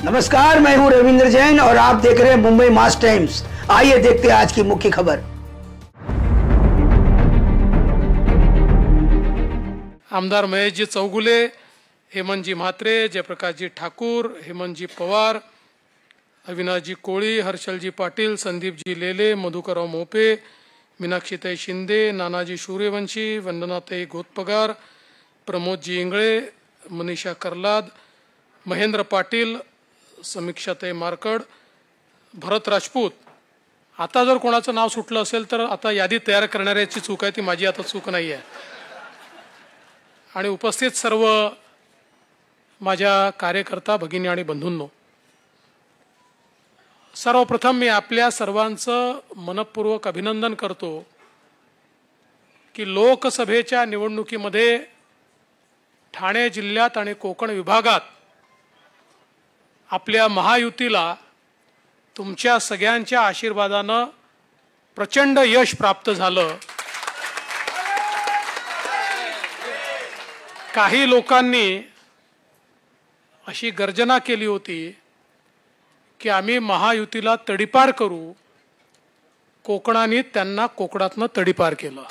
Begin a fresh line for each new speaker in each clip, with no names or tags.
नमस्कार, मैं हूं रविंद्र जैन और आप देख रहे हैं मुंबई मास टाइम्स। आइए देखते हैं आज की मुख्य खबर।
आमदार महेशजी चौगुले, हेमंतजी म्हात्रे, जयप्रकाशजी ठाकूर, हेमंतजी पवार, अविनाशजी कोळी, हर्षलजी पाटील, संदीपजी लेले, मधुकरराव मोपे, मीनाक्षीताई शिंदे, नानाजी सूर्यवंशी, वंदनाताई घोतपगार, प्रमोदजी इंगळे, मनीषा कर्लाद, महेंद्र पाटील, समीक्षाताई मारकड, भरत राजपूत। आता जर कोणाचं नाव सुटलं असेल तर आता यादी तयार करणाऱ्याची चूक आहे, ती माझी आता चूक नाही आहे। आणि उपस्थित सर्व माझ्या कार्यकर्ता भगिनी आणि बंधूंनो, सर्वप्रथम मी आपल्या सर्वांचं मनपूर्वक अभिनंदन करतो की लोकसभेच्या निवडणुकीमध्ये ठाणे जिल्ह्यात आणि कोकण विभागात आपल्या महायुतीला तुमच्या सगळ्यांच्या आशीर्वादानं प्रचंड यश प्राप्त झालं। काही लोकांनी अशी गर्जना केली होती की आम्ही महायुतीला तडीपार करू, कोकणाने त्यांना कोकणातनं तडीपार केलं।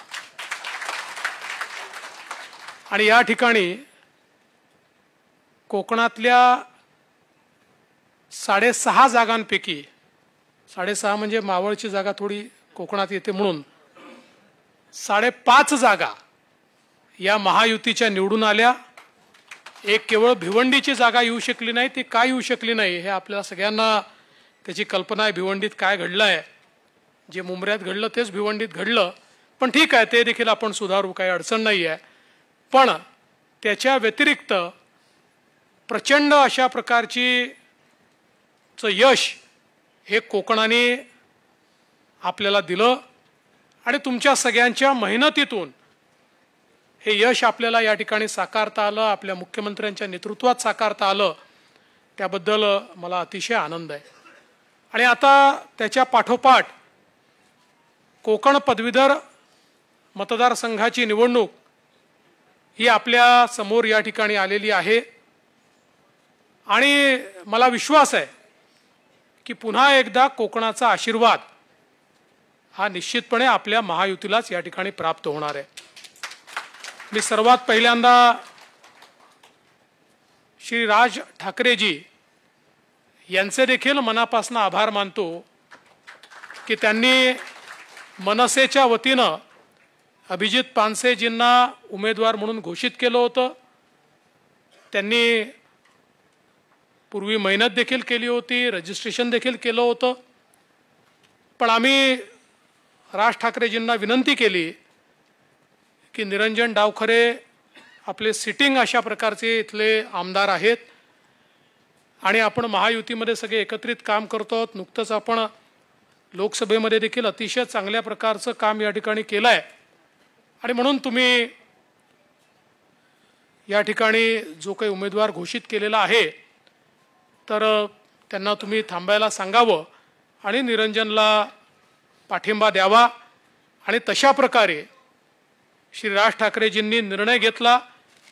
आणि या ठिकाणी कोकणातल्या 6.5 जागांपैकी, 6.5 म्हणजे मावळची जागा थोडी कोकणात येते म्हणून 5.5 जागा या महायुतीच्या निवडून आल्या। एक केवळ भिवंडीची जागा येऊ शकली नाही, ती काय येऊ शकली नाही हे आपल्याला सगळ्यांना त्याची कल्पना आहे। भिवंडीत काय घडलं आहे, जे मुंबऱ्यात घडलं तेच भिवंडीत घडलं, पण ठीक आहे, ते देखील आपण सुधारू, काही अडचण नाही आहे। पण त्याच्या व्यतिरिक्त प्रचंड अशा प्रकारची यश हे कोकणाने आपल्याला दिलं आणि तुमच्या सगळ्यांच्या मेहनतीतून हे यश आपल्याला या ठिकाणी साकारता आलं, आपल्या मुख्यमंत्र्यांच्या नेतृत्वात साकारता आलं, त्याबद्दल मला अतिशय आनंद आहे। आणि आता त्याच्या पाठोपाठ कोकण पदवीधर मतदारसंघाची निवडणूक ही आपल्या समोर या ठिकाणी आलेली आहे आणि मला विश्वास आहे की पुन्हा एकदा कोकणाचा आशीर्वाद हा निश्चितपणे आपल्या महायुतीलाच या ठिकाणी प्राप्त होणार आहे। मी सर्वात पहिल्यांदा श्री राज ठाकरेजी यांचे देखील मनापासून आभार मानतो की त्यांनी मनसेच्या वतीनं अभिजित पानसेजींना उमेदवार म्हणून घोषित केलं होतं। त्यांनी पूर्वी मेहनत देखील केली होती, रजिस्ट्रेशन देखील केलं होतं, पण आम्ही राज ठाकरेजींना विनंती केली की निरंजन डावखरे आपले सिटिंग अशा प्रकारचे इथले आमदार आहेत आणि आपण महायुतीमध्ये सगळे एकत्रित काम करतो आहोत। नुकतंच आपण लोकसभेमध्ये देखील अतिशय चांगल्या प्रकारचं काम या ठिकाणी केलं आहे आणि म्हणून तुम्ही या ठिकाणी जो काही उमेदवार घोषित केलेला आहे तर त्यांना तुम्ही थांबायला सांगावं आणि निरंजनला पाठिंबा द्यावा। आणि तशा प्रकारे श्री राज ठाकरेजींनी निर्णय घेतला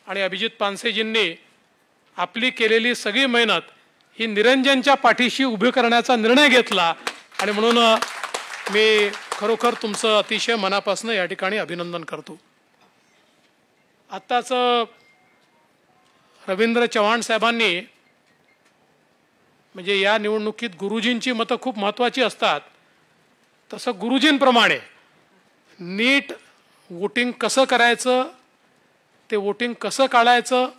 आणि अभिजित पानसेजींनी आपली केलेली सगळी मेहनत ही निरंजनच्या पाठीशी उभी करण्याचा निर्णय घेतला आणि म्हणून मी खरोखर तुमचं अतिशय मनापासून या ठिकाणी अभिनंदन करतो। आत्ताच रवींद्र चव्हाण साहेबांनी म्हणजे या निवडणुकीत गुरुजींची मतं खूप महत्त्वाची असतात, तसं गुरुजींप्रमाणे नीट वोटिंग कसं करायचं, ते वोटिंग कसं काढायचं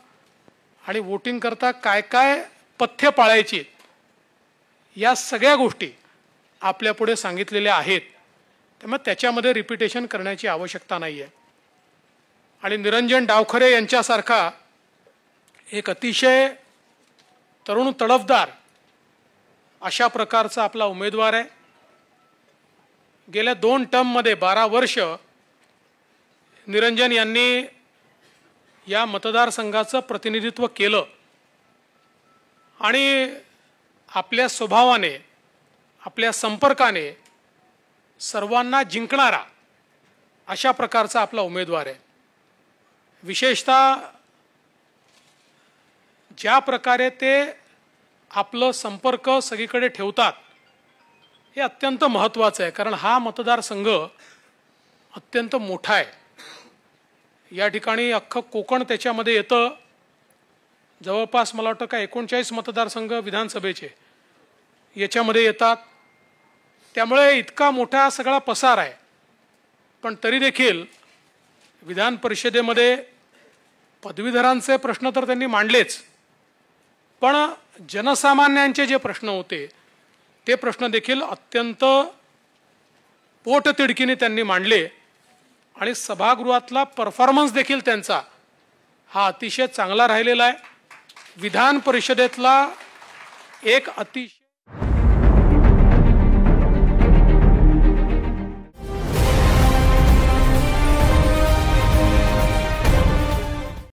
आणि वोटिंग करता काय काय पथ्य पाळायची, या सगळ्या गोष्टी आपल्यापुढे सांगितलेल्या आहेत। त्यामुळे त्याच्यामध्ये रिपिटेशन करण्याची आवश्यकता नाही आहे। आणि निरंजन डावखरे यांच्यासारखा एक अतिशय तरुण तडफदार अशा प्रकारचा आपला उमेदवार आहे। गेल्या 2 टर्ममध्ये 12 वर्ष निरंजन यांनी या मतदारसंघाचं प्रतिनिधित्व केलं आणि आपल्या स्वभावाने, आपल्या संपर्काने सर्वांना जिंकणारा अशा प्रकारचा आपला उमेदवार आहे। विशेषतः ज्या प्रकारे ते आपलं संपर्क सगळीकडे ठेवतात हे अत्यंत महत्त्वाचं आहे, कारण हा मतदारसंघ अत्यंत मोठा आहे. या ठिकाणी अख्खं कोकण त्याच्यामध्ये येतं. जवळपास मला वाटतं का 39 मतदारसंघ विधानसभेचे याच्यामध्ये येतात. त्यामुळे इतका मोठा सगळा पसार आहे. पण तरी देखील विधान परिषदेमध्ये पदवीधरांचे प्रश्न तर त्यांनी मांडलेच, पण जनसामान्यांचे जे प्रश्न होते ते प्रश्न देखील अत्यंत पोटतिडकीने त्यांनी मांडले आणि सभागृहातला परफॉर्मन्स देखील त्यांचा हा अतिशय चांगला राहिलेला आहे. विधान परिषदेतला एक अतिशय